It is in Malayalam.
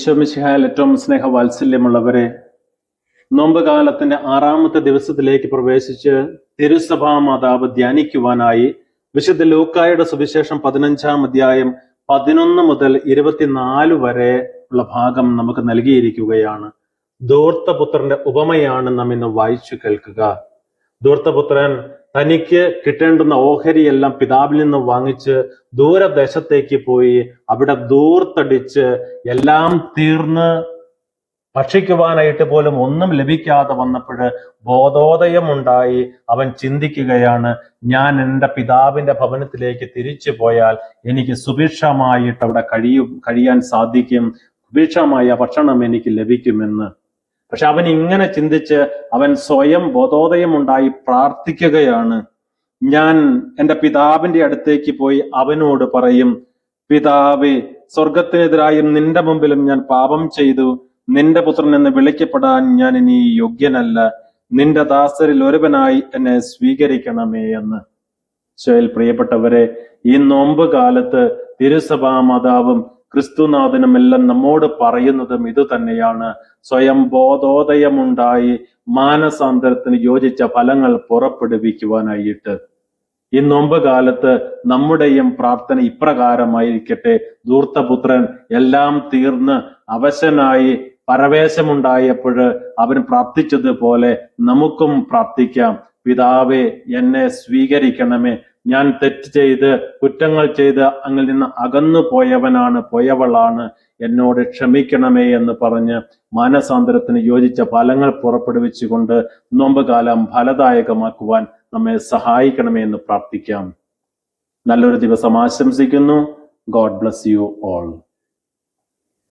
ഈശോ മിശിഹായിൽ ഏറ്റവും സ്നേഹവാത്സല്യമുള്ളവരെ, നോമ്പ് കാലത്തിന്റെ 6ാമത്തെ ദിവസത്തിലേക്ക് പ്രവേശിച്ച് തിരുസഭാ മാതാവ് ധ്യാനിക്കുവാനായി വിശുദ്ധ ലൂക്കായുടെ സുവിശേഷം 15-ാം അധ്യായം 11 മുതൽ 24 വരെ ഉള്ള ഭാഗം നമുക്ക് നൽകിയിരിക്കുകയാണ്. ധൂർത്തപുത്രന്റെ ഉപമയാണ് നാം ഇന്ന് വായിച്ചു കേൾക്കുക. ധൂർത്തപുത്രൻ തനിക്ക് കിട്ടേണ്ടുന്ന ഓഹരിയെല്ലാം പിതാവിൽ നിന്ന് വാങ്ങിച്ച് ദൂരദേശത്തേക്ക് പോയി അവിടെ ധൂർത്തടിച്ച് എല്ലാം തീർന്ന് ഭക്ഷിക്കുവാനായിട്ട് പോലും ഒന്നും ലഭിക്കാതെ വന്നപ്പോൾ ബോധോദയമുണ്ടായി. അവൻ ചിന്തിക്കുകയാണ്, ഞാൻ എൻ്റെ പിതാവിന്റെ ഭവനത്തിലേക്ക് തിരിച്ചു പോയാൽ എനിക്ക് സുഭിക്ഷമായിട്ട് അവിടെ കഴിയാൻ സാധിക്കും, സുഭിക്ഷമായ ഭക്ഷണം എനിക്ക് ലഭിക്കുമെന്ന്. പക്ഷെ അവൻ ഇങ്ങനെ ചിന്തിച്ച് അവൻ സ്വയം ബോധോദയമുണ്ടായി പ്രാർത്ഥിക്കുകയാണ്. ഞാൻ എൻ്റെ പിതാവിന്റെ അടുത്തേക്ക് പോയി അവനോട് പറയും, പിതാവേ, സ്വർഗത്തിനെതിരായും നിന്റെ മുമ്പിലും ഞാൻ പാപം ചെയ്തു, നിന്റെ പുത്രൻ എന്ന് വിളിക്കപ്പെടാൻ ഞാൻ ഇനി യോഗ്യനല്ല, നിന്റെ ദാസരിൽ ഒരുവനായി എന്നെ സ്വീകരിക്കണമേ എന്ന്. ഈശോയിൽ പ്രിയപ്പെട്ടവരെ, ഈ നോമ്പ് കാലത്ത് തിരുസഭാ മാതാവും ക്രിസ്തുനാഥനും എല്ലാം നമ്മോട് പറയുന്നതും ഇത് തന്നെയാണ്. സ്വയം ബോധോദയമുണ്ടായി മാനസാന്തരത്തിന് യോജിച്ച ഫലങ്ങൾ പുറപ്പെടുവിക്കുവാനായിട്ട്. ഈ നോമ്പ് കാലത്ത് നമ്മുടെയും പ്രാർത്ഥന ഇപ്രകാരമായിരിക്കട്ടെ. ധൂർത്തപുത്രൻ എല്ലാം തീർന്ന് അവശനായി പരവേശമുണ്ടായപ്പോൾ അവൻ പ്രാർത്ഥിച്ചതുപോലെ നമുക്കും പ്രാർത്ഥിക്കാം. പിതാവേ, എന്നെ സ്വീകരിക്കണമേ, ഞാൻ തെറ്റ് ചെയ്ത് കുറ്റങ്ങൾ ചെയ്ത് അങ്ങിൽ നിന്ന് അകന്നു പോയവളാണ്, എന്നോട് ക്ഷമിക്കണമേ എന്ന് പറഞ്ഞ് മാനസാന്തരത്തിന് യോജിച്ച ഫലങ്ങൾ പുറപ്പെടുവിച്ചുകൊണ്ട് നോമ്പുകാലം ഫലദായകമാക്കുവാൻ നമ്മെ സഹായിക്കണമേ എന്ന് പ്രാർത്ഥിക്കാം. നല്ലൊരു ദിവസം ആശംസിക്കുന്നു. God bless you all.